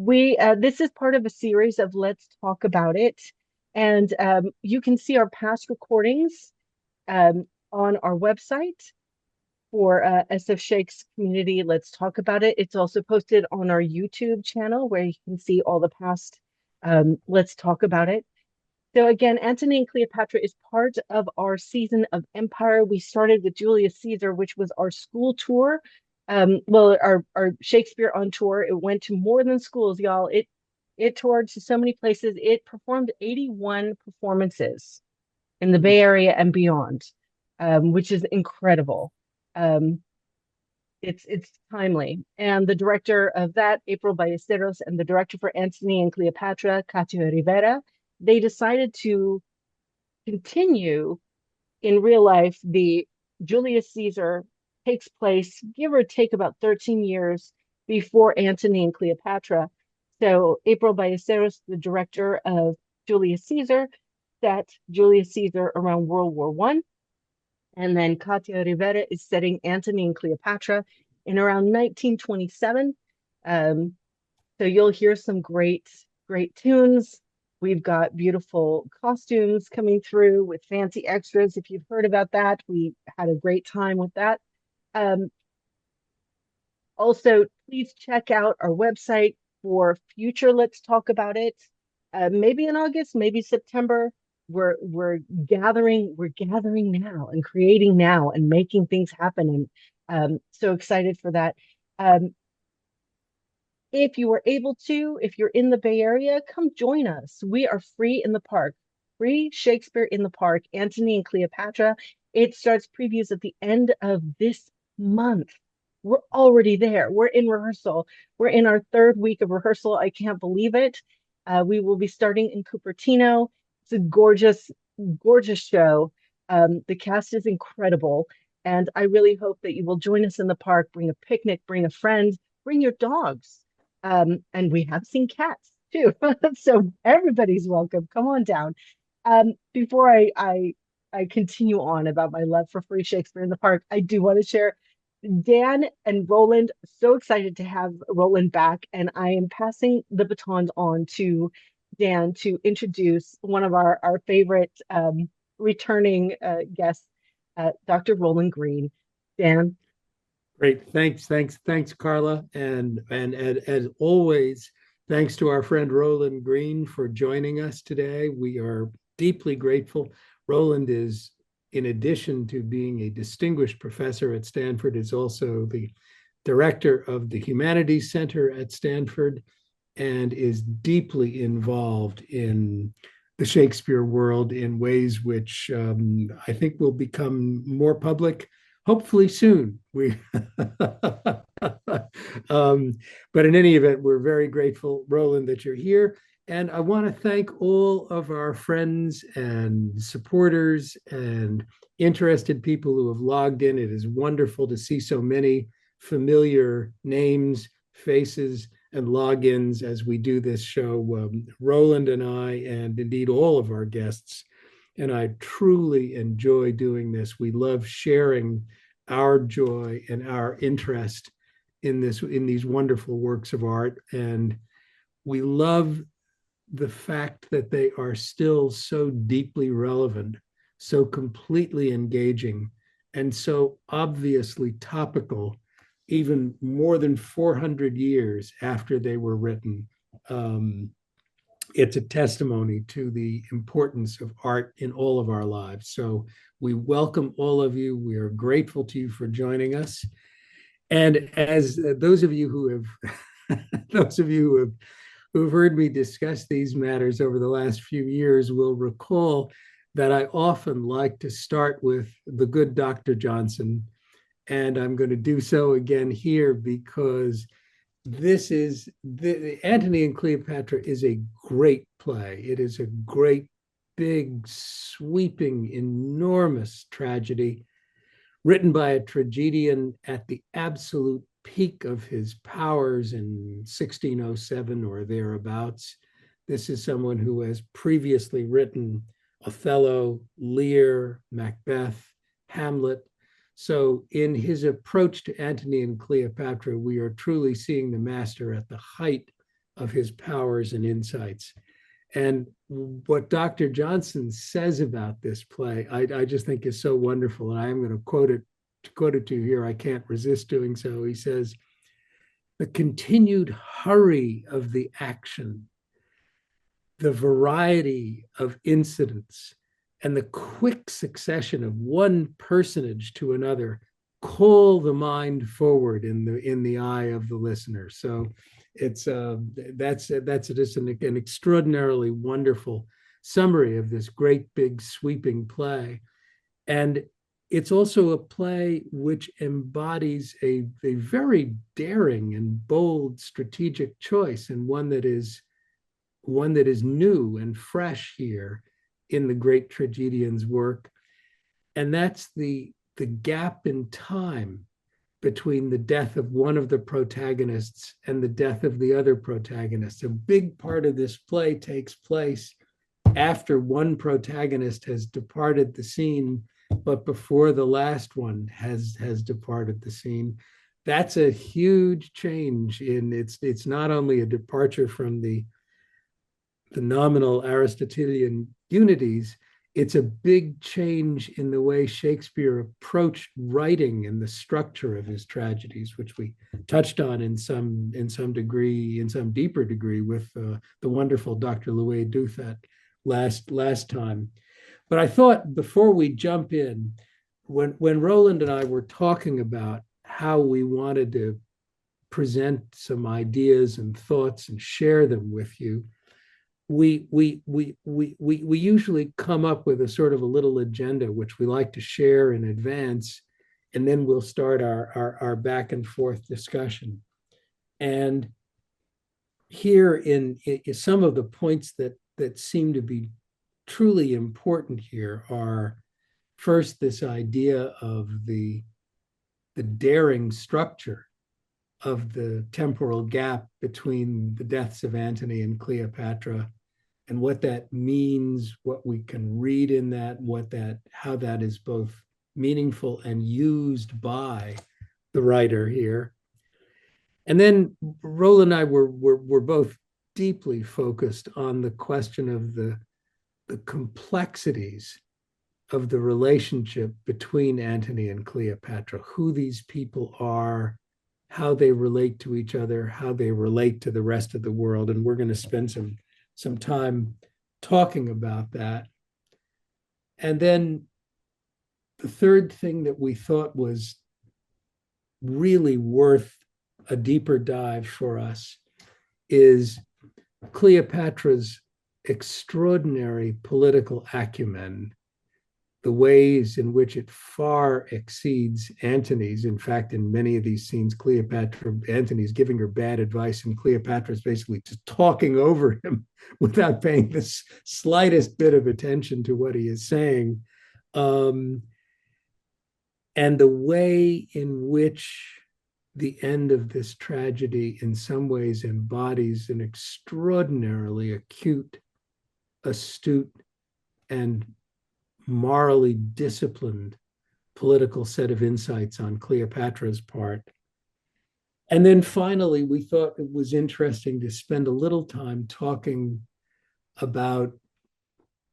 We This is part of a series of Let's Talk About It, and you can see our past recordings on our website for SF Shakes community. Let's Talk About It. It's also posted on our YouTube channel where you can see all the past Let's Talk About It. So again, Antony and Cleopatra is part of our season of Empire. We started with Julius Caesar, which was our school tour. Our Shakespeare on tour. It went to more than schools, y'all. It toured to so many places. It performed 81 performances in the Bay Area and beyond, which is incredible. Um, it's timely. And the director of that, April Ballesteros, and the director for Antony and Cleopatra, Katia Rivera, they decided to continue in real life. The Julius Caesar takes place, give or take, about 13 years before Antony and Cleopatra. So April Ballesteros, the director of Julius Caesar, set Julius Caesar around World War One. And then Katia Rivera is setting Antony and Cleopatra in around 1927. Um, so you'll hear some great tunes. We've got beautiful costumes coming through with fancy extras. If you've heard about that, we had a great time with that. Um, Also, please check out our website for future Let's Talk About It. Maybe in August, maybe September. We're gathering now and creating now and making things happen. And so excited for that. Um, if you are able to, if you're in the Bay Area, come join us. We are free in the park. Free Shakespeare in the Park, Antony and Cleopatra. It starts previews at the end of this month. We're already there. We're in rehearsal. We're in our third week of rehearsal. I can't believe it. We will be starting in Cupertino. It's a gorgeous show. The cast is incredible. And I really hope that you will join us in the park, bring a picnic, bring a friend, bring your dogs. And we have seen cats too. So everybody's welcome. Come on down. Before I continue on about my love for free Shakespeare in the Park, I do want to share Dan and Roland. So excited to have Roland back, and I am passing the batons on to Dan to introduce one of our favorite returning guests, Dr. Roland Greene. Dan. Great. Thanks, Carla. And as always, thanks to our friend Roland Greene for joining us today. We are deeply grateful. Roland is, in addition to being a distinguished professor at Stanford, is also the director of the Humanities Center at Stanford and is deeply involved in the Shakespeare world in ways which I think will become more public hopefully soon. But in any event, we're very grateful, Roland, that you're here. And I want to thank all of our friends and supporters and interested people who have logged in. It is wonderful to see so many familiar names, faces, and logins as we do this show. Roland and I, and indeed all of our guests, and I truly enjoy doing this. We love sharing our joy and our interest in these wonderful works of art. And we love the fact that they are still so deeply relevant, so completely engaging, and so obviously topical, even more than 400 years after they were written. It's a testimony to the importance of art in all of our lives. So we welcome all of you. We are grateful to you for joining us. And as those of you who who've heard me discuss these matters over the last few years will recall that I often like to start with the good Dr. Johnson. And I'm going to do so again here because the Antony and Cleopatra is a great play. It is a great, big, sweeping, enormous tragedy written by a tragedian at the absolute peak of his powers in 1607 or thereabouts. This is someone who has previously written Othello, Lear, Macbeth, Hamlet. So in his approach to Antony and Cleopatra, we are truly seeing the master at the height of his powers and insights. And what Dr. Johnson says about this play, I just think is so wonderful. And I am going to quote it to you here. I can't resist doing so. He says, "The continued hurry of the action, the variety of incidents, and the quick succession of one personage to another call the mind forward in the eye of the listener." So it's that's just an extraordinarily wonderful summary of this great big sweeping play. And it's also a play which embodies a very daring and bold strategic choice, and one that is new and fresh here in the great tragedian's work. And that's the gap in time between the death of one of the protagonists and the death of the other protagonist. A big part of this play takes place after one protagonist has departed the scene, but before the last one has departed the scene. That's a huge change in it's not only a departure from the nominal Aristotelian unities, it's a big change in the way Shakespeare approached writing and the structure of his tragedies, which we touched on in some deeper degree with the wonderful Dr. Louis Duthat last time. But I thought before we jump in, when Roland and I were talking about how we wanted to present some ideas and thoughts and share them with you, we usually come up with a sort of a little agenda which we like to share in advance, and then we'll start our back and forth discussion. And here in some of the points that seem to be truly important here are, first, this idea of the daring structure of the temporal gap between the deaths of Antony and Cleopatra, and what that means, what we can read in that, how that is both meaningful and used by the writer here. And then Roland and I were both deeply focused on the question of the complexities of the relationship between Antony and Cleopatra, who these people are, how they relate to each other, how they relate to the rest of the world. And we're going to spend some time talking about that. And then the third thing that we thought was really worth a deeper dive for us is Cleopatra's extraordinary political acumen, the ways in which it far exceeds Antony's. In fact, in many of these scenes, Antony's giving her bad advice, and Cleopatra's basically just talking over him without paying the slightest bit of attention to what he is saying. And the way in which the end of this tragedy in some ways embodies an extraordinarily acute, astute, and morally disciplined political set of insights on Cleopatra's part. And then finally, we thought it was interesting to spend a little time talking about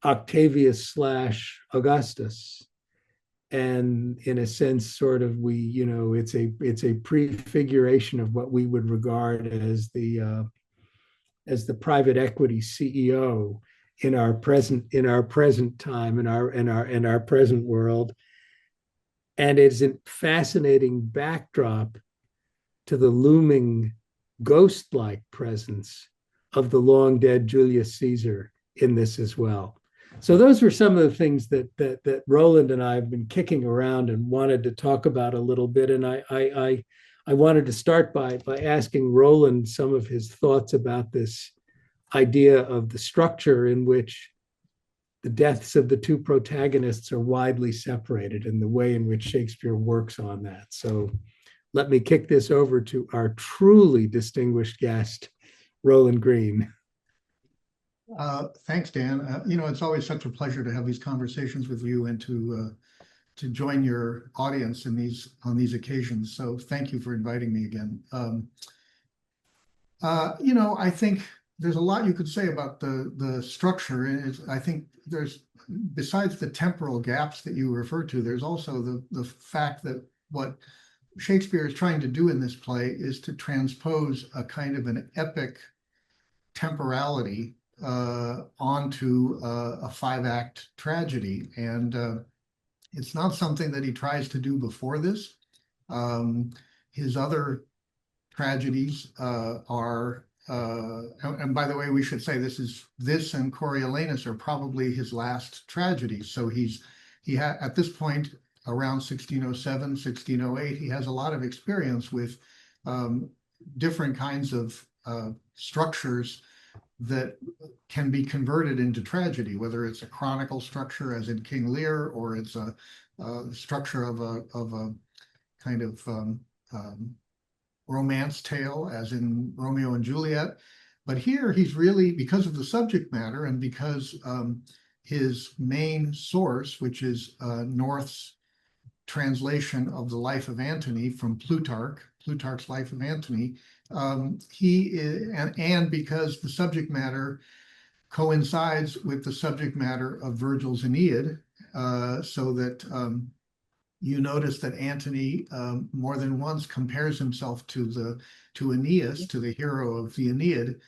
Octavius / Augustus. And in a sense, sort of it's a prefiguration of what we would regard as the private equity CEO in our present time, in our present world. And it's a fascinating backdrop to the looming ghost-like presence of the long dead Julius Caesar in this as well. So those were some of the things that Roland and I have been kicking around and wanted to talk about a little bit. And I wanted to start by asking Roland some of his thoughts about this idea of the structure in which the deaths of the two protagonists are widely separated, and the way in which Shakespeare works on that. So let me kick this over to our truly distinguished guest, Roland Greene. Thanks, Dan. It's always such a pleasure to have these conversations with you and to join your audience on these occasions. So thank you for inviting me again. I think there's a lot you could say about the structure. And I think there's, besides the temporal gaps that you refer to, there's also the fact that what Shakespeare is trying to do in this play is to transpose a kind of an epic temporality onto a five-act tragedy. And it's not something that he tries to do before this. His other tragedies are, and by the way, we should say this and Coriolanus are probably his last tragedies. So at this point, around 1607, 1608, he has a lot of experience with different kinds of structures that can be converted into tragedy, whether it's a chronicle structure as in King Lear, or it's a structure of a kind of romance tale as in Romeo and Juliet. But here he's really, because of the subject matter and because his main source, which is North's translation of the life of Antony from Plutarch's Life of Antony, and because the subject matter coincides with the subject matter of Virgil's Aeneid, so that you notice that Antony more than once compares himself to Aeneas, to the hero of the Aeneid.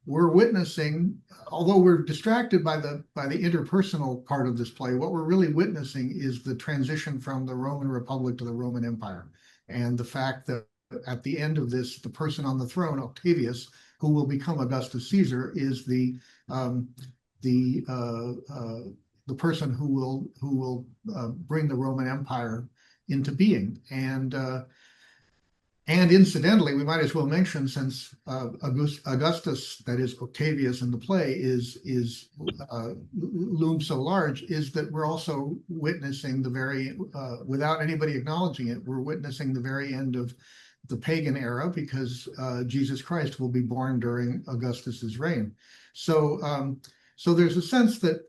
We're witnessing, although we're distracted by the interpersonal part of this play, what we're really witnessing is the transition from the Roman Republic to the Roman Empire, and the fact that at the end of this, the person on the throne, Octavius, who will become Augustus Caesar, is the person who will bring the Roman Empire into being. And incidentally, we might as well mention, since Augustus, that is Octavius in the play, looms so large, is that we're also witnessing without anybody acknowledging it, we're witnessing the very end of the pagan era, because Jesus Christ will be born during Augustus's reign. So there's a sense that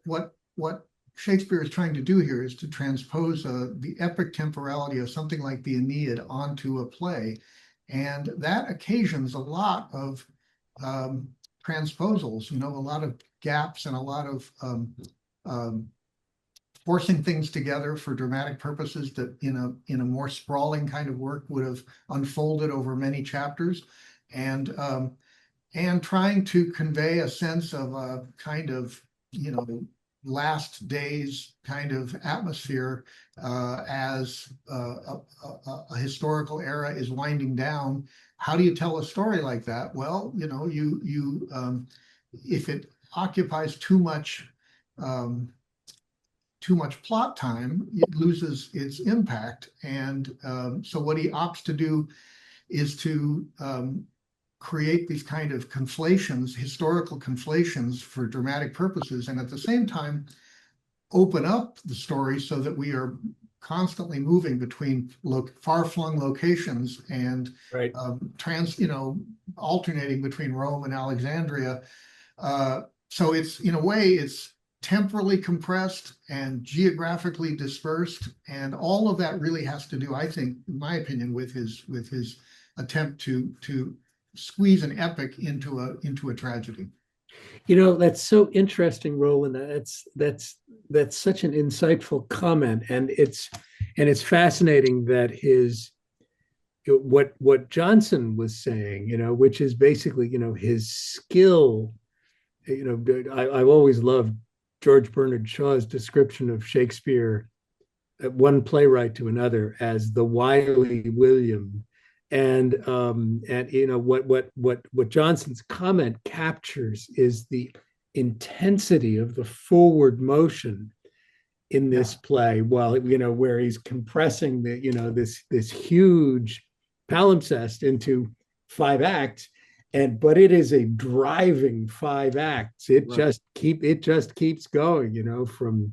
what Shakespeare is trying to do here is to transpose the epic temporality of something like the Aeneid onto a play. And that occasions a lot of transposals, a lot of gaps and a lot of forcing things together for dramatic purposes that in a more sprawling kind of work would have unfolded over many chapters, and trying to convey a sense of a kind of, last days kind of atmosphere as a historical era is winding down. How do you tell a story like that? Well, if it occupies too much plot time, it loses its impact. And so what he opts to do is to create these kind of conflations, historical conflations for dramatic purposes, and at the same time open up the story so that we are constantly moving between far-flung locations and right. Alternating between Rome and Alexandria. So it's, in a way, it's temporally compressed and geographically dispersed, and all of that really has to do, I think, in my opinion, with his attempt to squeeze an epic into a tragedy. That's so interesting, Roland. That's such an insightful comment, and it's fascinating that what Johnson was saying, which is basically, his skill. I've always loved George Bernard Shaw's description of Shakespeare, one playwright to another, as the wily William. And what Johnson's comment captures is the intensity of the forward motion in this play, while where he's compressing this huge palimpsest into 5 acts, but it is a driving 5 acts. It just keeps going, from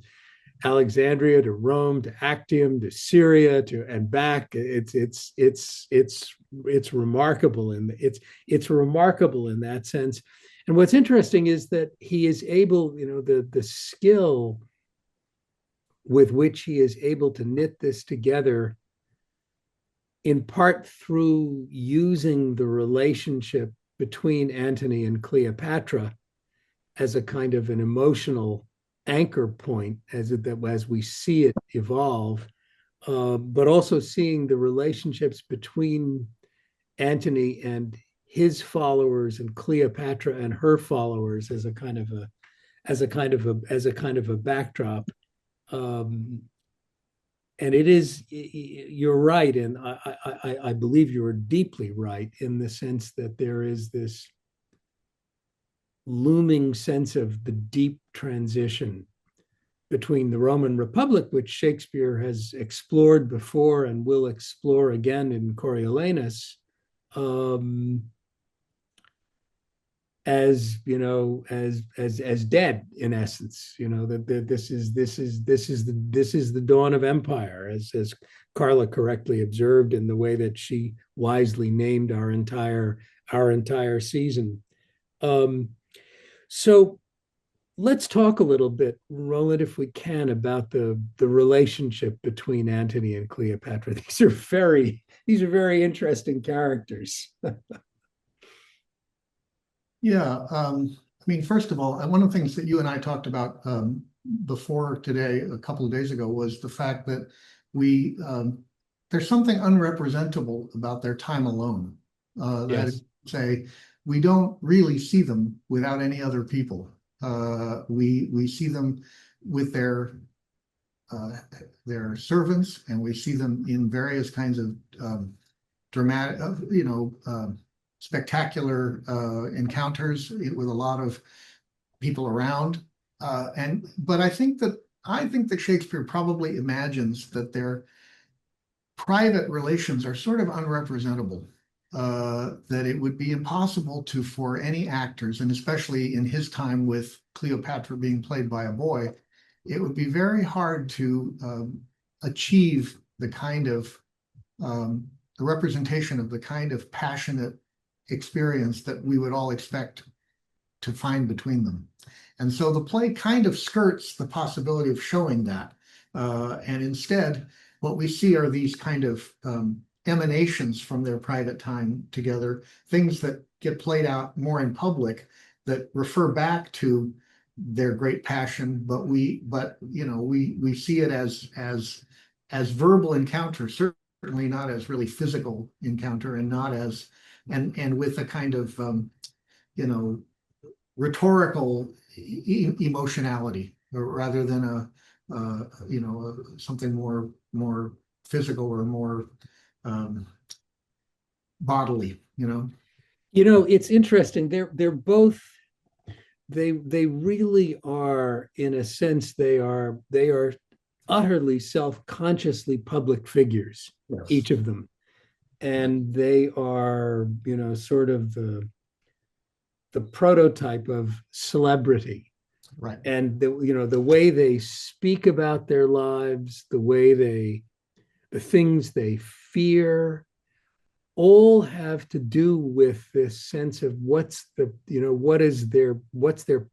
Alexandria to Rome to Actium to Syria and back. It's remarkable, and it's remarkable in that sense. And what's interesting is that he is able, the skill with which he is able to knit this together in part through using the relationship between Antony and Cleopatra as a kind of an emotional anchor point as we see it evolve, but also seeing the relationships between Antony and his followers and Cleopatra and her followers as a kind of a backdrop. And it is, you're right, and I believe you're deeply right in the sense that there is this looming sense of the deep transition between the Roman Republic, which Shakespeare has explored before and will explore again in Coriolanus, as dead in essence. That this is the dawn of empire, as Carla correctly observed in the way that she wisely named our entire season. So let's talk a little bit, Roland, if we can, about the relationship between Antony and Cleopatra. These are very interesting characters. Yeah, I mean, first of all, one of the things that you and I talked about before today, a couple of days ago, was the fact that there's something unrepresentable about their time alone. That is to say, we don't really see them without any other people. We see them with their servants, and we see them in various kinds of dramatic, spectacular encounters with a lot of people around. But I think that Shakespeare probably imagines that their private relations are sort of unrepresentable. That it would be impossible for any actors, and especially in his time with Cleopatra being played by a boy, it would be very hard to achieve the kind of the representation of the kind of passionate experience that we would all expect to find between them. And so the play kind of skirts the possibility of showing that. And instead, what we see are these kind of emanations from their private time together, things that get played out more in public that refer back to their great passion, but we see it as verbal encounter, certainly not as really physical encounter, and not as and with a kind of rhetorical emotionality, rather than something more physical or more bodily. It's interesting. They're both. They really are, in a sense, they are utterly self-consciously public figures. Yes. Each of them. And they are, sort of the prototype of celebrity. Right. And the way they speak about their lives, the things they fear, all have to do with this sense of what's their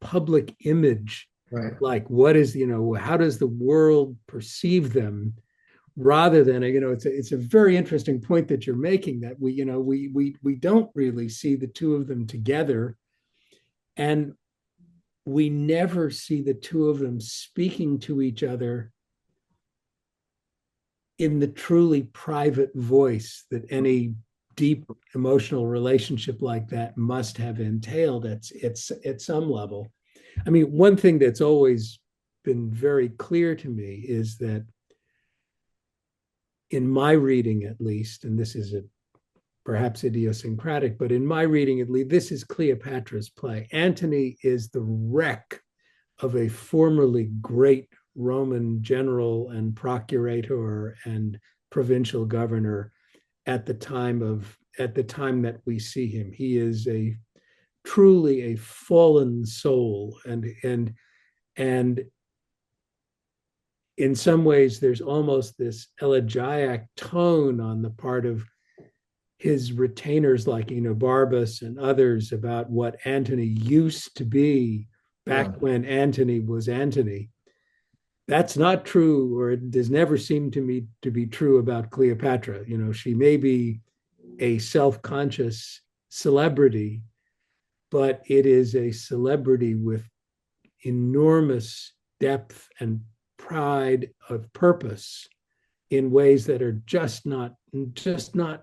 public image, right? Like, what is, how does the world perceive them? Rather than it's a very interesting point that you're making, that we don't really see the two of them together, and we never see the two of them speaking to each other in the truly private voice that any deep emotional relationship like that must have entailed at some level. I mean, one thing that's always been very clear to me is that, in my reading at least, and this is perhaps idiosyncratic, but in my reading at least, this is Cleopatra's play. Antony is the wreck of a formerly great Roman general and procurator and provincial governor at the time that we see him. He is truly a fallen soul, and in some ways, there's almost this elegiac tone on the part of his retainers like Enobarbus and others about what Antony used to be back when Antony was Antony. That's not true, or it does never seem to me to be true about Cleopatra. You know, she may be a self-conscious celebrity, but it is a celebrity with enormous depth and pride of purpose in ways that are just not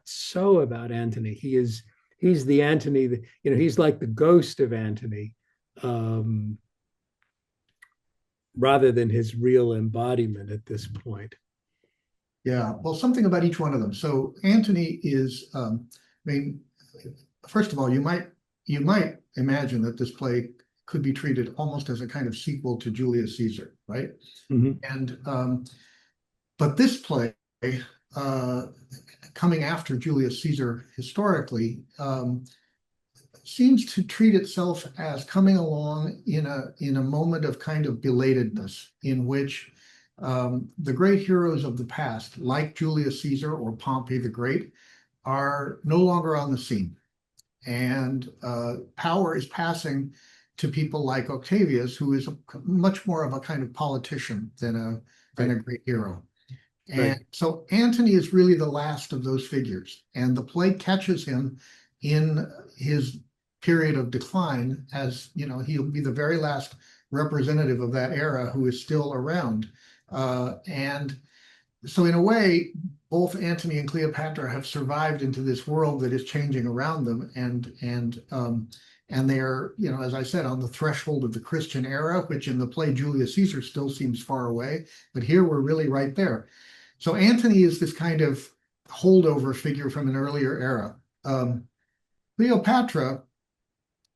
so about Antony. He's the Antony that, you know, he's like the ghost of Antony, um, rather than his real embodiment at this point. Yeah, well, something about each one of them. So Antony is, I mean, first of all, you might imagine that this play could be treated almost as a kind of sequel to Julius Caesar, right? Mhm. And but this play, uh, coming after Julius Caesar historically, seems to treat itself as coming along in a moment of kind of belatedness, in which the great heroes of the past, like Julius Caesar or Pompey the Great, are no longer on the scene, and power is passing to people like Octavius, who is much more of a kind of politician than a great hero. Right. And so Antony is really the last of those figures, and the play catches him in his period of decline. As you know, he'll be the very last representative of that era who is still around. And so in a way, both Antony and Cleopatra have survived into this world that is changing around them, and they're, you know, as I said, on the threshold of the Christian era, which in the play Julius Caesar still seems far away, but here we're really right there. So Antony is this kind of holdover figure from an earlier era. Cleopatra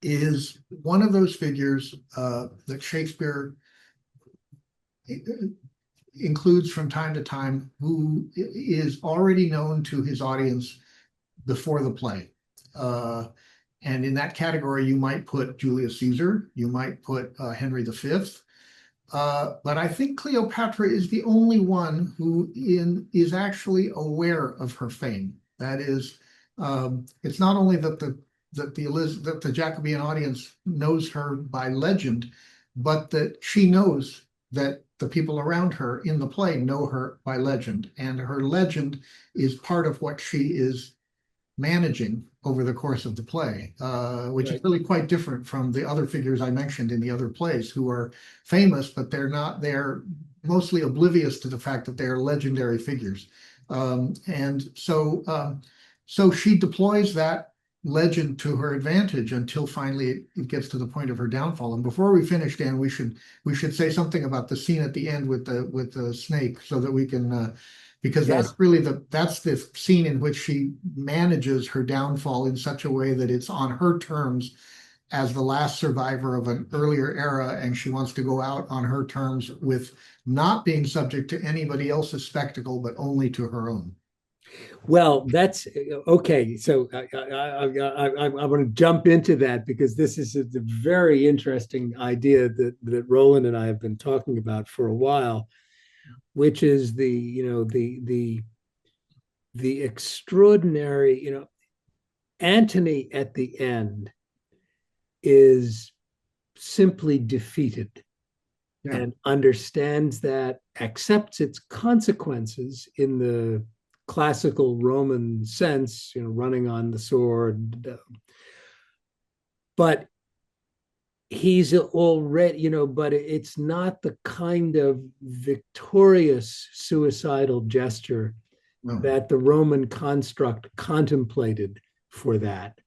is one of those figures that Shakespeare includes from time to time, who is already known to his audience before the play. And in that category, you might put Julius Caesar, you might put Henry V. But I think Cleopatra is the only one who is actually aware of her fame. That is, it's not only that the Jacobean audience knows her by legend, but that she knows that the people around her in the play know her by legend, and her legend is part of what she is managing over the course of the play, which is really quite different from the other figures I mentioned in the other plays, who are famous, but they're mostly oblivious to the fact that they are legendary figures. So she deploys that legend to her advantage until finally it gets to the point of her downfall. And before we finish, Dan, we should say something about the scene at the end with the snake, so that we can because Yes. that's the scene in which she manages her downfall in such a way that it's on her terms as the last survivor of an earlier era, and she wants to go out on her terms with not being subject to anybody else's spectacle, but only to her own. Well, that's okay. So I want to jump into that, because this is a very interesting idea that Roland and I have been talking about for a while, which is the extraordinary, Antony at the end is simply defeated, Yeah. and understands that, accepts its consequences in the classical Roman sense, running on the sword. But he's already, but it's not the kind of victorious suicidal gesture No. that the Roman construct contemplated for that.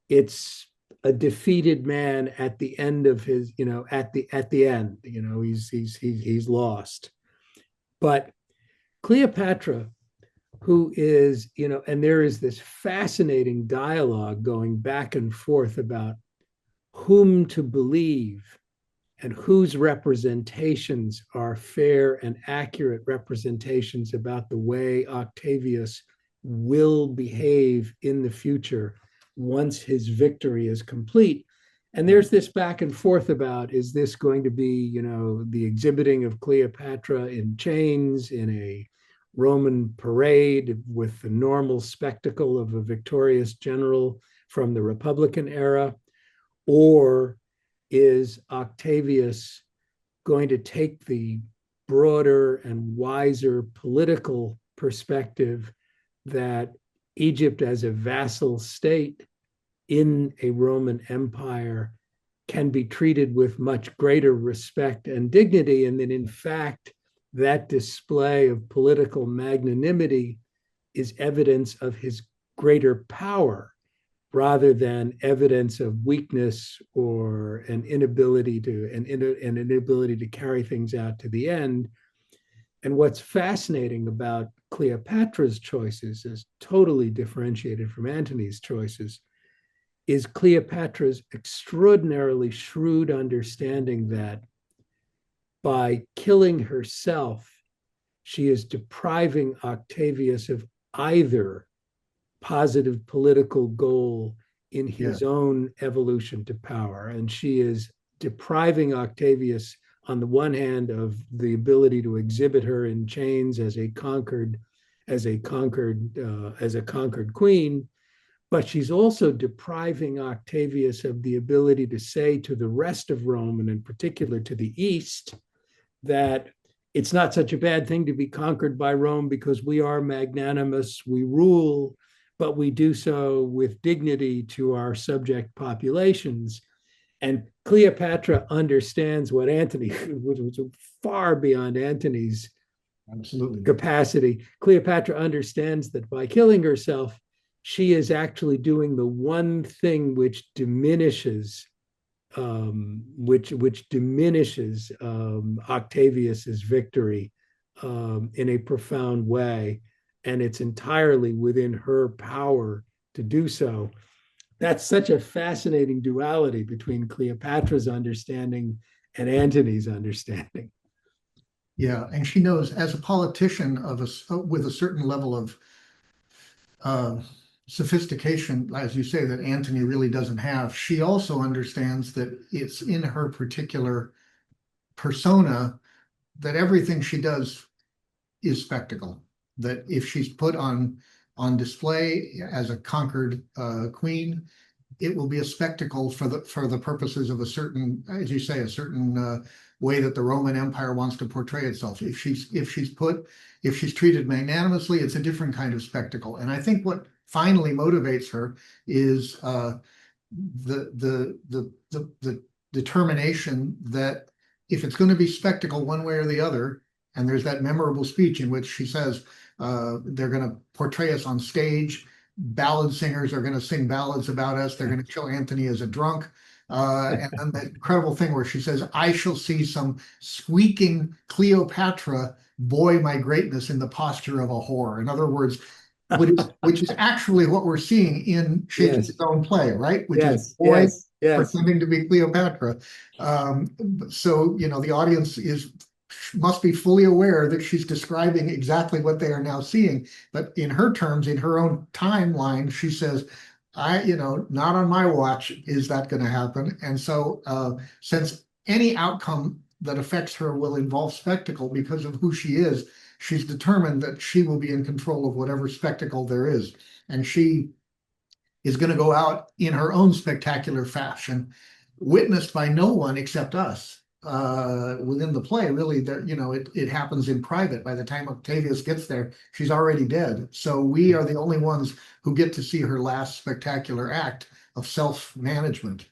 It's a defeated man at the end of his, at the end, he's lost. But Cleopatra, who is, and there is this fascinating dialogue going back and forth about whom to believe and whose representations are fair and accurate representations about the way Octavius will behave in the future once his victory is complete. And there's this back and forth about, is this going to be, the exhibiting of Cleopatra in chains in a Roman parade with the normal spectacle of a victorious general from the Republican era? Or is Octavius going to take the broader and wiser political perspective that Egypt as a vassal state in a Roman Empire can be treated with much greater respect and dignity, and that in fact, that display of political magnanimity is evidence of his greater power rather than evidence of weakness or an inability to carry things out to the end. And what's fascinating about Cleopatra's choices is totally differentiated from Antony's choices is Cleopatra's extraordinarily shrewd understanding that by killing herself, she is depriving Octavius of either positive political goal in his own evolution to power. And she is depriving Octavius, on the one hand, of the ability to exhibit her in chains as a conquered queen, but she's also depriving Octavius of the ability to say to the rest of Rome, and in particular to the East, that it's not such a bad thing to be conquered by Rome because we are magnanimous, we rule, but we do so with dignity to our subject populations. And Cleopatra understands what Antony, which was far beyond Antony's capacity. Cleopatra understands that by killing herself, she is actually doing the one thing which diminishes Octavius's victory in a profound way, and it's entirely within her power to do so. That's such a fascinating duality between Cleopatra's understanding and Antony's understanding. Yeah, and she knows, as a politician with a certain level of sophistication, as you say, that Antony really doesn't have. She also understands that it's in her particular persona that everything she does is spectacle. That if she's put on display as a conquered queen, it will be a spectacle for the purposes of a certain, as you say, a certain way that the Roman Empire wants to portray itself. If she's treated magnanimously, it's a different kind of spectacle. And I think what finally motivates her is the determination that if it's going to be spectacle one way or the other, and there's that memorable speech in which she says they're going to portray us on stage, ballad singers are going to sing ballads about us, they're going to kill Antony as a drunk. And then that incredible thing where she says, I shall see some squeaking Cleopatra buoy my greatness in the posture of a whore. In other words, which is actually what we're seeing in Shakespeare's own play, right? Which is boy pretending to be Cleopatra. So, the audience must be fully aware that she's describing exactly what they are now seeing. But in her terms, in her own timeline, she says, not on my watch is that going to happen. And so since any outcome that affects her will involve spectacle because of who she is, she's determined that she will be in control of whatever spectacle there is. And she is going to go out in her own spectacular fashion, witnessed by no one except us. Within the play, really, it happens in private. By the time Octavius gets there, she's already dead. So we are the only ones who get to see her last spectacular act of self-management.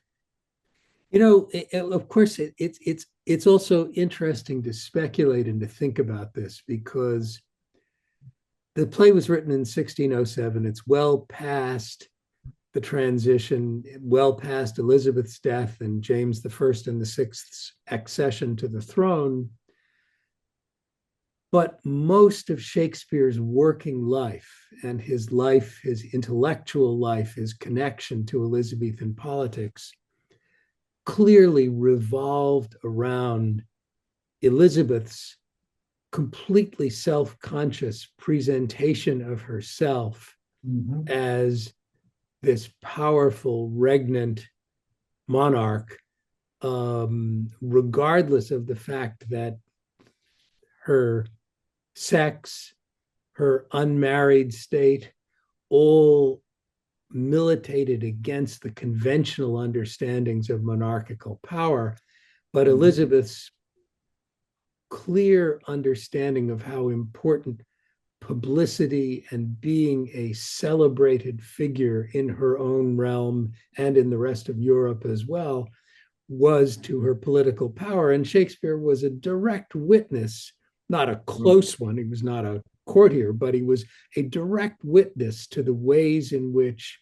Of course, it's also interesting to speculate and to think about this because the play was written in 1607. It's well past the transition, well past Elizabeth's death and James I and VI's accession to the throne. But most of Shakespeare's working life and his intellectual life, his connection to Elizabethan politics, clearly revolved around Elizabeth's completely self-conscious presentation of herself as this powerful, regnant monarch, regardless of the fact that her sex, her unmarried state, all militated against the conventional understandings of monarchical power. But Elizabeth's clear understanding of how important publicity and being a celebrated figure in her own realm and in the rest of Europe as well was to her political power. And Shakespeare was a direct witness, not a close one. He was not a courtier, but he was a direct witness to the ways in which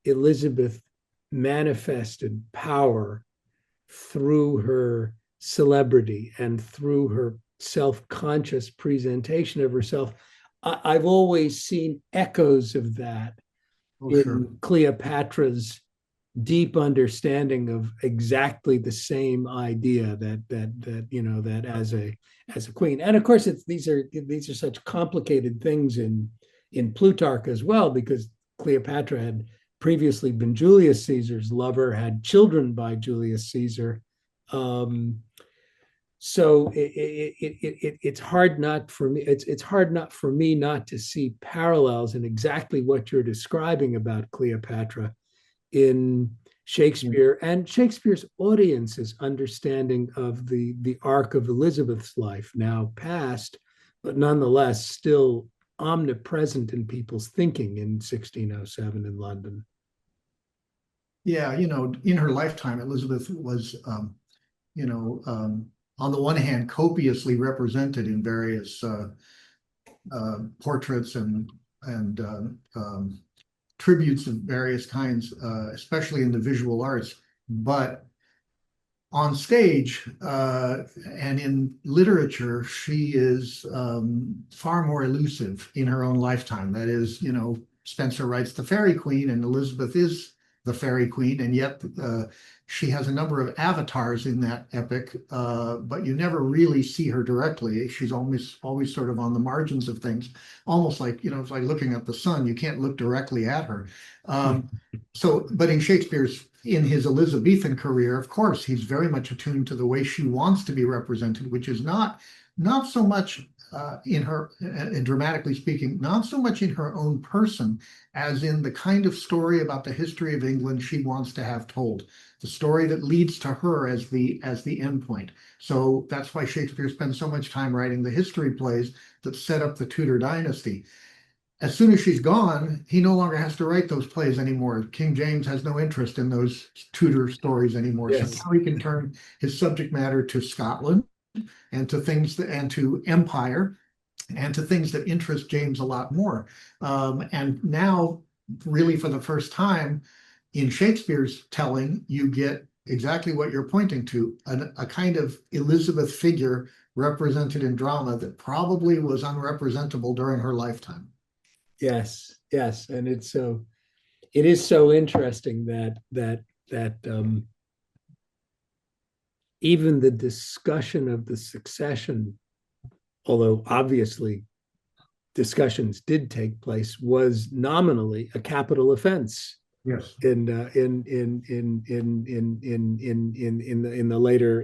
Elizabeth manifested power through her celebrity and through her self-conscious presentation of herself. I've always seen echoes of that in Cleopatra's deep understanding of exactly the same idea that as a queen. And of course, these are such complicated things in Plutarch as well, because Cleopatra had previously been Julius Caesar's lover, had children by Julius Caesar. So it's hard not for me. It's hard not for me not to see parallels in exactly what you're describing about Cleopatra in Shakespeare and Shakespeare's audience's understanding of the arc of Elizabeth's life, now past, but nonetheless still omnipresent in people's thinking in 1607 in London. Yeah, in her lifetime, Elizabeth was, on the one hand, copiously represented in various portraits and tributes of various kinds, especially in the visual arts. But on stage and in literature, she is far more elusive in her own lifetime. That is, Spenser writes the Fairy Queen, and Elizabeth is the Fairy Queen, and yet she has a number of avatars in that epic, but you never really see her directly. She's always sort of on the margins of things, almost like, it's like looking at the sun. You can't look directly at her. But in his Elizabethan career, of course, he's very much attuned to the way she wants to be represented, which is not so much in her, and dramatically speaking, not so much in her own person as in the kind of story about the history of England she wants to have told, the story that leads to her as the end point. So that's why Shakespeare spends so much time writing the history plays that set up the Tudor dynasty. As soon as she's gone, he no longer has to write those plays anymore. King James has no interest in those Tudor stories anymore. Yes. So now he can turn his subject matter to Scotland and to to empire and to things that interest James a lot more. And now, really for the first time in Shakespeare's telling, you get exactly what you're pointing to, a kind of Elizabeth figure represented in drama that probably was unrepresentable during her lifetime. Yes, and it is so interesting that even the discussion of the succession, although obviously discussions did take place, was nominally a capital offense. Yes. In the later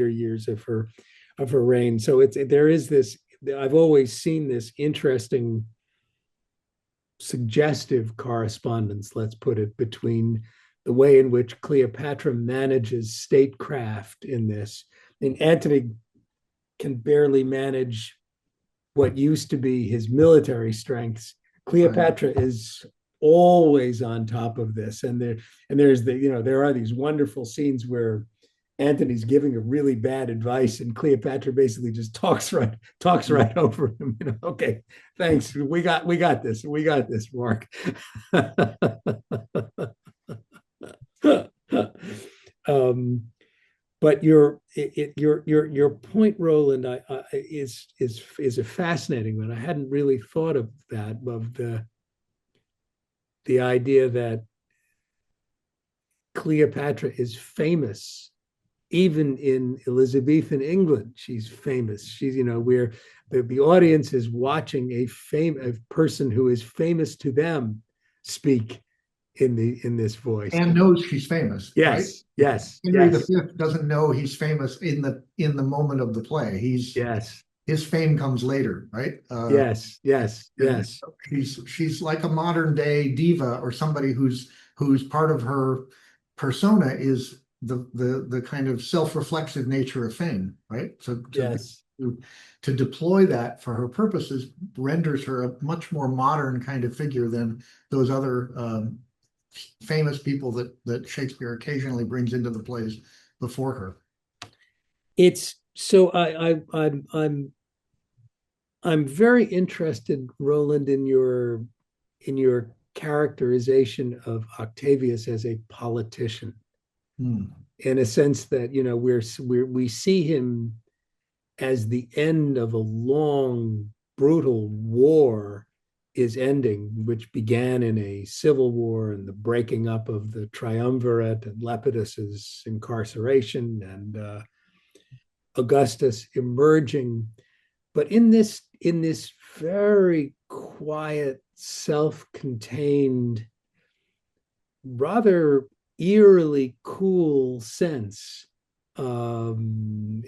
years of her reign. So there is this. I've always seen this interesting, suggestive correspondence, let's put it, between the way in which Cleopatra manages statecraft in this. And Antony can barely manage what used to be his military strengths. Cleopatra is always on top of this, and there are these wonderful scenes where Antony's giving a really bad advice, and Cleopatra basically just talks right over him. Okay, thanks. We got this. We got this, Mark. But your point, Roland, is a fascinating one. I hadn't really thought of that, of the idea that Cleopatra is famous. Even in Elizabethan England, she's famous. She's, where the audience is watching a person who is famous to them speak in this voice, and knows she's famous. Yes, right? yes. Henry V doesn't know he's famous in the moment of the play. His fame comes later, right? Yes. She's like a modern day diva, or somebody whose part of her persona is the kind of self-reflexive nature of fame, right? So Yes. to deploy that for her purposes renders her a much more modern kind of figure than those other famous people that Shakespeare occasionally brings into the plays before her. It's so I'm very interested, Roland, in your characterization of Octavius as a politician, in a sense that we see him as the end of a long, brutal war is ending, which began in a civil war and the breaking up of the triumvirate and Lepidus's incarceration and Augustus emerging. But in this very quiet, self-contained, rather eerily cool sense, in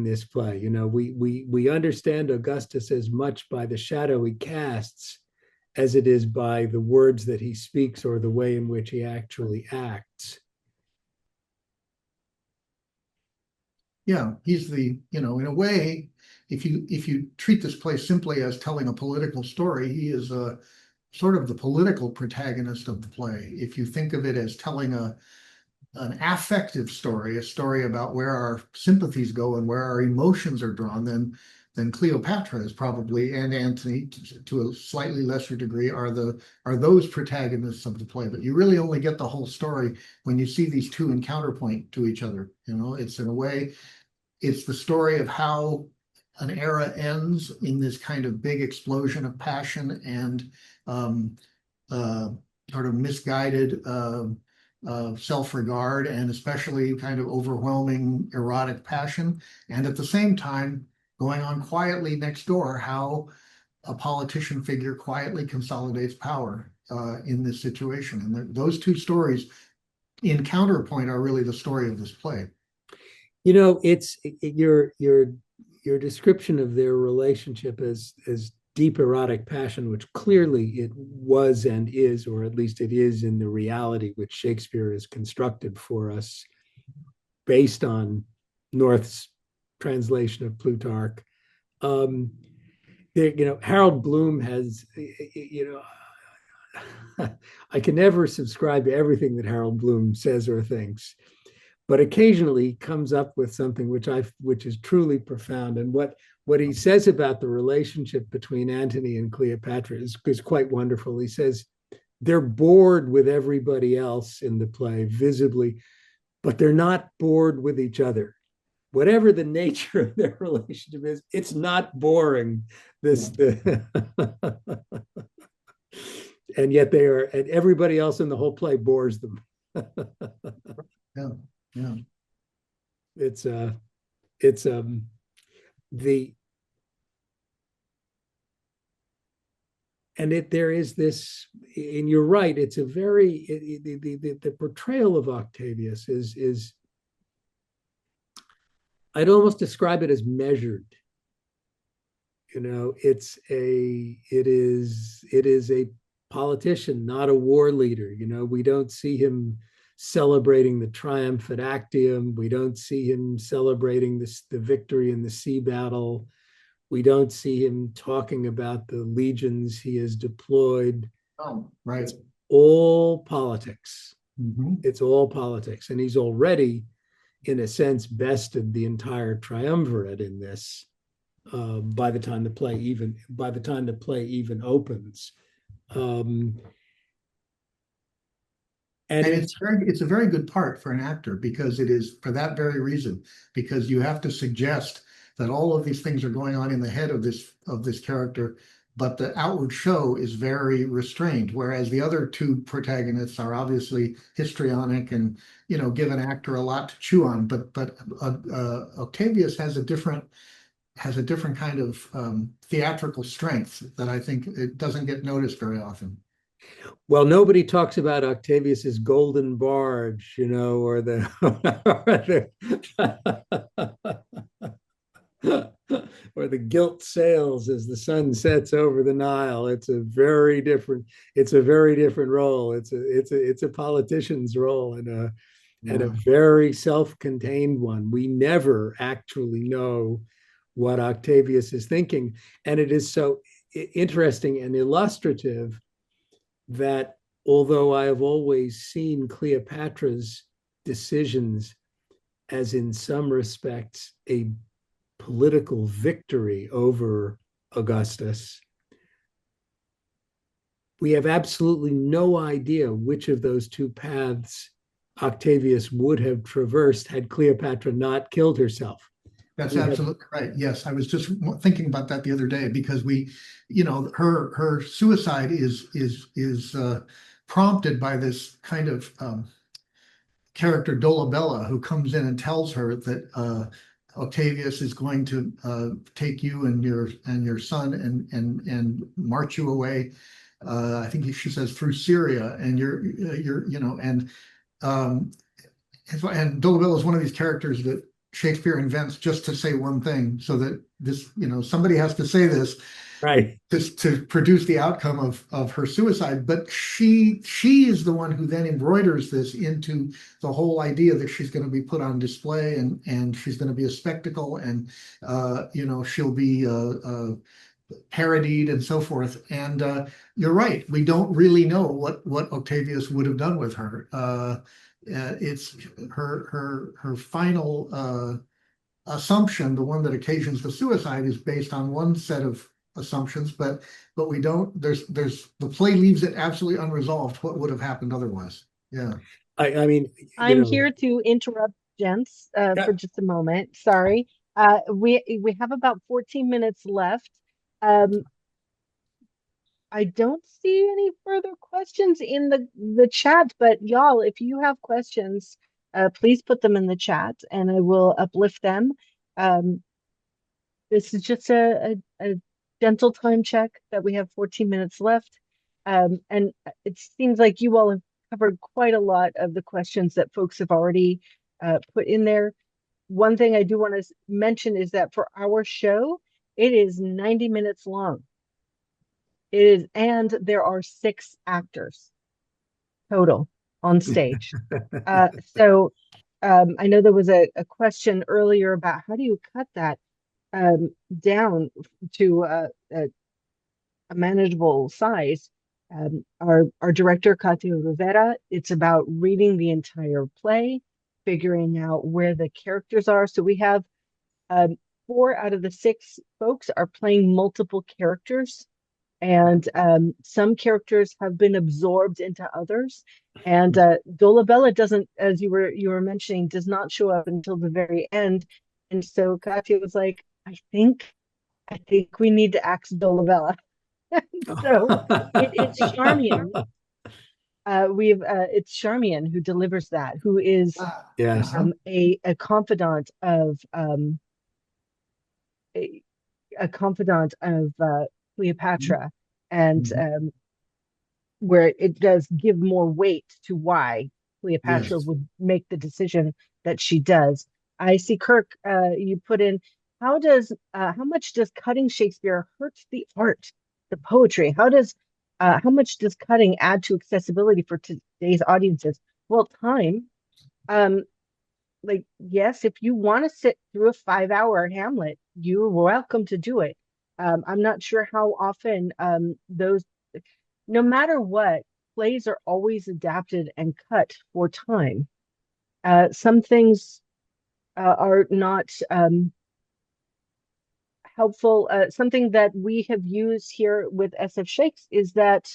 this play. We understand Augustus as much by the shadow he casts as it is by the words that he speaks or the way in which he actually acts. Yeah, he's in a way, if you treat this play simply as telling a political story, he is a sort of the political protagonist of the play. If you think of it as telling an affective story, a story about where our sympathies go and where our emotions are drawn, then Cleopatra is probably, and Antony to a slightly lesser degree, are those protagonists of the play. But you really only get the whole story when you see these two in counterpoint to each other. It's in a way, it's the story of how an era ends in this kind of big explosion of passion and sort of misguided self-regard, and especially kind of overwhelming erotic passion. And at the same time, going on quietly next door, how a politician figure quietly consolidates power in this situation. And those two stories in counterpoint are really the story of this play. It's your description of their relationship as deep erotic passion, which clearly it was and is, or at least it is in the reality which Shakespeare has constructed for us based on North's translation of Plutarch. Harold Bloom has, I can never subscribe to everything that Harold Bloom says or thinks, but occasionally he comes up with something which is truly profound. And what he says about the relationship between Antony and Cleopatra is quite wonderful. He says they're bored with everybody else in the play visibly, but they're not bored with each other. Whatever the nature of their relationship is, it's not boring. And yet they are, and everybody else in the whole play bores them. Yeah, yeah. It's the and there is this, and you're right, it's a very the portrayal of Octavius is I'd almost describe it as measured. It is a politician, not a war leader. We don't see him celebrating the triumph at Actium. We don't see him celebrating the victory in the sea battle. We don't see him talking about the legions he has deployed. Oh, right. It's all politics. Mm-hmm. It's all politics. And he's already, in a sense, bested the entire triumvirate in this by the time the play even opens. And it's a very good part for an actor, because it is for that very reason, because you have to suggest that all of these things are going on in the head of this character, but the outward show is very restrained, whereas the other two protagonists are obviously histrionic and give an actor a lot to chew on. But Octavius has a different kind of theatrical strength that I think it doesn't get noticed very often. Well, nobody talks about Octavius's golden barge, or the or the gilt sails as the sun sets over the Nile. It's a very different role. It's a politician's role, and a Yeah. very self-contained one. We never actually know what Octavius is thinking. And it is so interesting and illustrative that although I have always seen Cleopatra's decisions as, in some respects, a political victory over Augustus, we have absolutely no idea which of those two paths Octavius would have traversed had Cleopatra not killed herself. That's We have, absolutely right. Yes, I was just thinking about that the other day because her suicide is prompted by this kind of character Dolabella who comes in and tells her that Octavius is going to take you and your son and march you away. I think she says through Syria, and um, and Dolabella is one of these characters that Shakespeare invents just to say one thing, so that somebody has to say this right. to produce the outcome of her suicide. But she is the one who then embroiders this into the whole idea that she's going to be put on display, and she's going to be a spectacle, and she'll be parodied and so forth. And you're right, we don't really know what Octavius would have done with her. It's her final assumption, the one that occasions the suicide, is based on one set of assumptions, but we don't. There's the play leaves it absolutely unresolved what would have happened otherwise. Yeah. I mean, I'm here to interrupt gents yeah, for just a moment. Sorry. We have about 14 minutes left. Um, I don't see any further questions in the chat, but y'all, if you have questions, please put them in the chat and I will uplift them. Um, this is just a gentle time check that we have 14 minutes left. And it seems like you all have covered quite a lot of the questions that folks have already put in there. One thing I do want to mention is that for our show, it is 90 minutes long. It is, and there are 6 actors total on stage. So I know there was a question earlier about how do you cut that down to a manageable size. Our director, Katya Rivera, it's about reading the entire play, figuring out where the characters are. So we have 4 out of the 6 folks are playing multiple characters, and some characters have been absorbed into others. And Dolabella doesn't, as you were mentioning, does not show up until the very end. And so Katya was like, I think we need to axe Dolabella. So it's Charmian. It's Charmian who delivers that, who is yes. a confidant of a confidant of Cleopatra, and where it does give more weight to why Cleopatra Yes. would make the decision that she does. I see Kirk, you put in, how much does cutting Shakespeare hurt the art, the poetry? How much does cutting add to accessibility for today's audiences? Well, time. Like, yes, if you want to sit through a 5-hour Hamlet, you're welcome to do it. I'm not sure how often those, no matter what, plays are always adapted and cut for time. Some things are not helpful. Something that we have used here with SF Shakes is that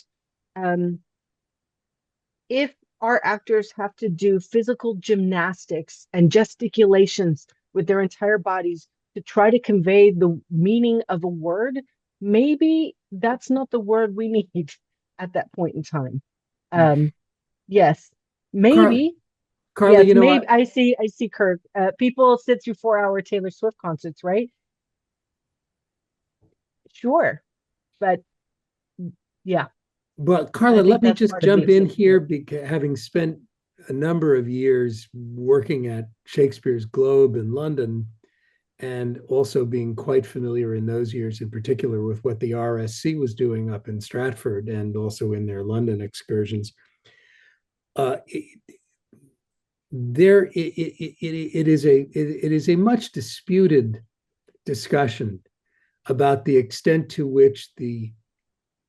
if our actors have to do physical gymnastics and gesticulations with their entire bodies to try to convey the meaning of a word, maybe that's not the word we need at that point in time. Yes, maybe. Carla, Yes, you know maybe. what? I see Kirk. People sit through 4-hour Taylor Swift concerts, right? Sure. But yeah, But I Carla, think let me that's just part of the jump in here, experience. because having spent a number of years working at Shakespeare's Globe in London, and also being quite familiar in those years in particular with what the RSC was doing up in Stratford and also in their London excursions. it is a much disputed discussion about the extent to which the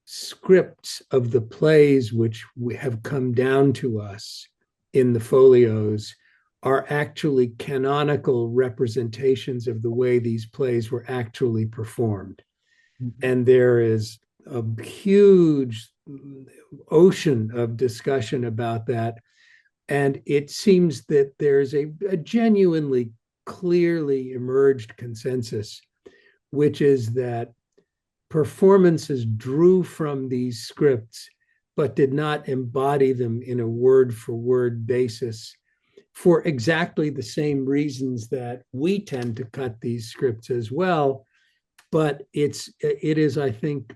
scripts of the plays which have come down to us in the folios are actually canonical representations of the way these plays were actually performed. And there is a huge ocean of discussion about that. And it seems that there's a genuinely clearly emerged consensus, which is that performances drew from these scripts, but did not embody them in a word for word basis for exactly the same reasons that we tend to cut these scripts as well. But it is, I think,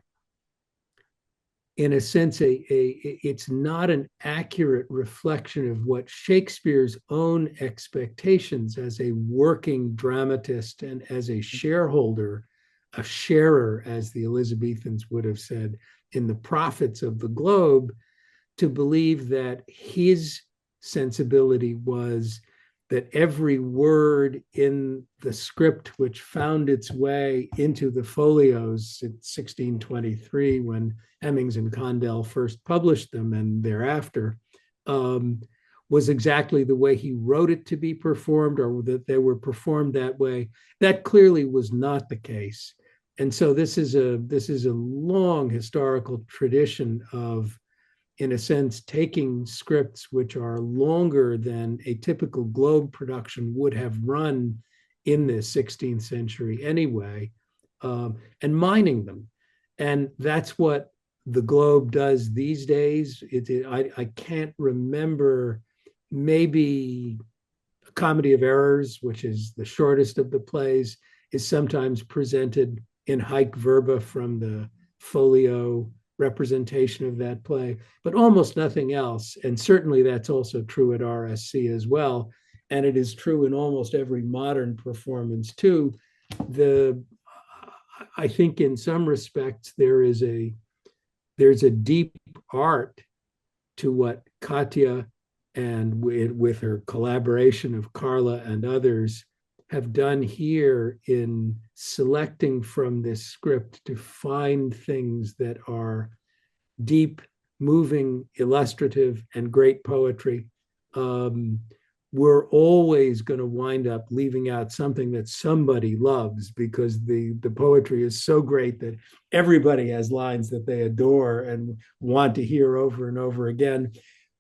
in a sense, it's not an accurate reflection of what Shakespeare's own expectations as a working dramatist and as a shareholder, a sharer, as the Elizabethans would have said, in the profits of the globe, to believe that his sensibility was that every word in the script which found its way into the folios in 1623, when Hemmings and Condell first published them and thereafter, was exactly the way he wrote it to be performed, or that they were performed that way. That clearly was not the case. And so this is a long historical tradition of, in a sense, taking scripts which are longer than a typical Globe production would have run in the 16th century anyway, and mining them. And that's what the Globe does these days. I can't remember, maybe A Comedy of Errors, which is the shortest of the plays, is sometimes presented in haec verba from the folio representation of that play, but almost nothing else. And certainly that's also true at RSC as well. And it is true in almost every modern performance too. I think in some respects there's a deep art to what Katya, and with her collaboration of Carla and others, have done here in selecting from this script to find things that are deep, moving, illustrative, and great poetry. We're always going to wind up leaving out something that somebody loves, because the poetry is so great that everybody has lines that they adore and want to hear over and over again.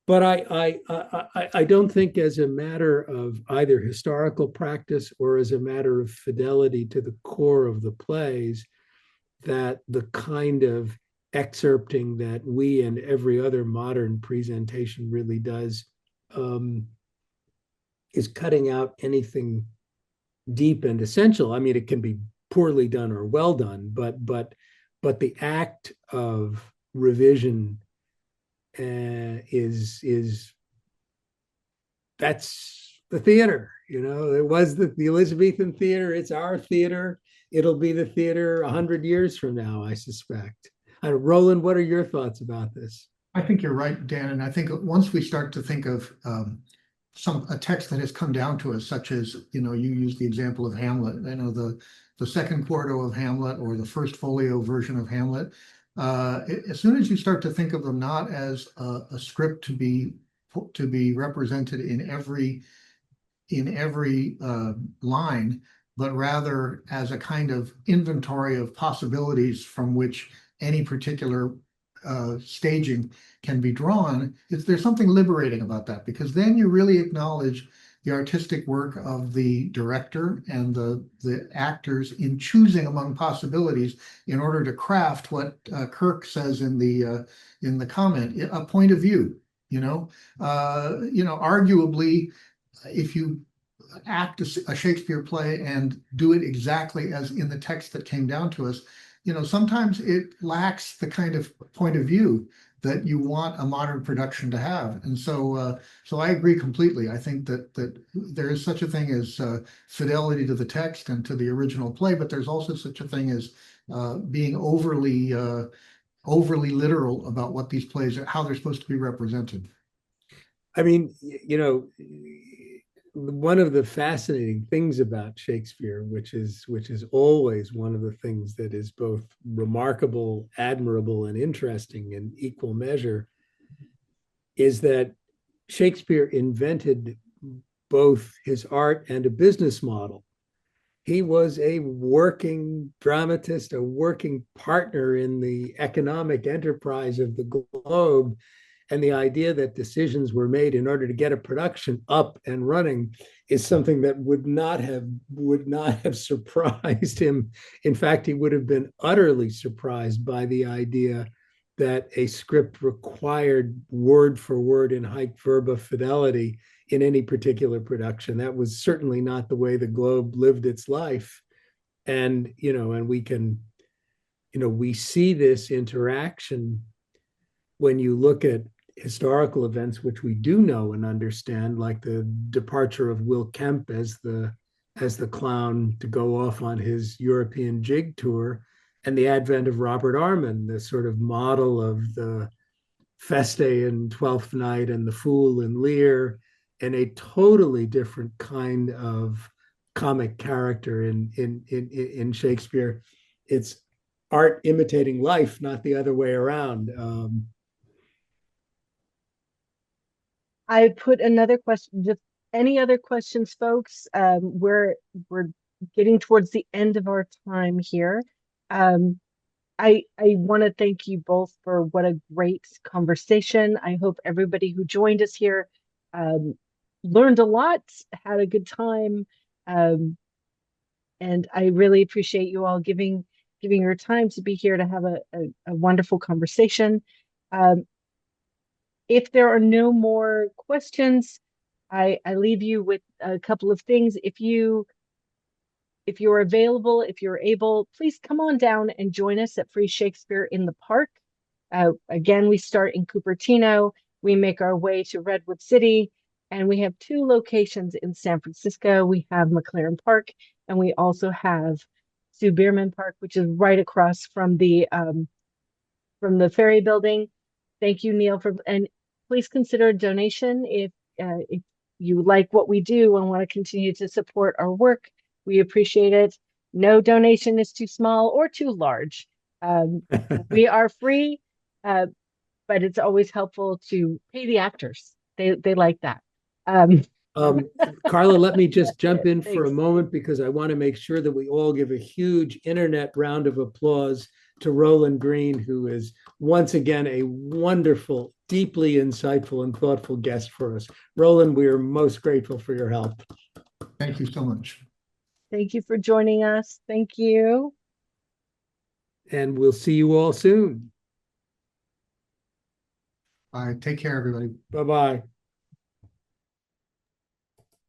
But I don't think, as a matter of either historical practice or as a matter of fidelity to the core of the plays, that the kind of excerpting that we and every other modern presentation really does is cutting out anything deep and essential. I mean, it can be poorly done or well done, but the act of revision is that's the theater. It was the Elizabethan theater. It's our theater. It'll be the theater 100 years from now, I suspect. Roland, what are your thoughts about this? I think you're right, Dan. And I think once we start to think of a text that has come down to us, such as, you use the example of Hamlet, the second quarto of Hamlet or the first folio version of Hamlet, as soon as you start to think of them not as a script to be represented in every line, but rather as a kind of inventory of possibilities from which any particular staging can be drawn, there's something liberating about that, because then you really acknowledge the artistic work of the director and the actors in choosing among possibilities in order to craft what Kirk says in the comment, a point of view. Arguably, if you act a Shakespeare play and do it exactly as in the text that came down to us, sometimes it lacks the kind of point of view that you want a modern production to have. And so I agree completely. I think that there is such a thing as fidelity to the text and to the original play, but there's also such a thing as being overly literal about what these plays are, how they're supposed to be represented. I mean, one of the fascinating things about Shakespeare, which is always one of the things that is both remarkable, admirable, and interesting in equal measure, is that Shakespeare invented both his art and a business model. He was a working dramatist, a working partner in the economic enterprise of the globe. And the idea that decisions were made in order to get a production up and running is something that would not have surprised him. In fact, he would have been utterly surprised by the idea that a script required word for word in haec verba fidelity in any particular production. That was certainly not the way the Globe lived its life. And, and we see this interaction when you look at historical events, which we do know and understand, like the departure of Will Kemp as the clown to go off on his European jig tour, and the advent of Robert Armin, the sort of model of the Feste in Twelfth Night and the Fool in Lear, and a totally different kind of comic character in Shakespeare. It's art imitating life, not the other way around. I put another question. Just any other questions, folks? We're getting towards the end of our time here. I want to thank you both for what a great conversation. I hope everybody who joined us here learned a lot, had a good time, and I really appreciate you all giving your time to be here to have a wonderful conversation. If there are no more questions, I leave you with a couple of things. If you're available, if you're able, please come on down and join us at Free Shakespeare in the Park. Again, we start in Cupertino. We make our way to Redwood City, and we have 2 locations in San Francisco. We have McLaren Park, and we also have Sue Bierman Park, which is right across from the ferry building. Thank you, Neil, and please consider a donation if you like what we do and want to continue to support our work. We appreciate it. No donation is too small or too large. We are free, but it's always helpful to pay the actors. They like that. Carla, let me just jump in Thanks. for a moment, because I want to make sure that we all give a huge internet round of applause to Roland Greene, who is once again a wonderful, deeply insightful and thoughtful guest for us. Roland, we are most grateful for your help. Thank you so much. Thank you for joining us. Thank you. And we'll see you all soon. All right, take care, everybody. Bye-bye.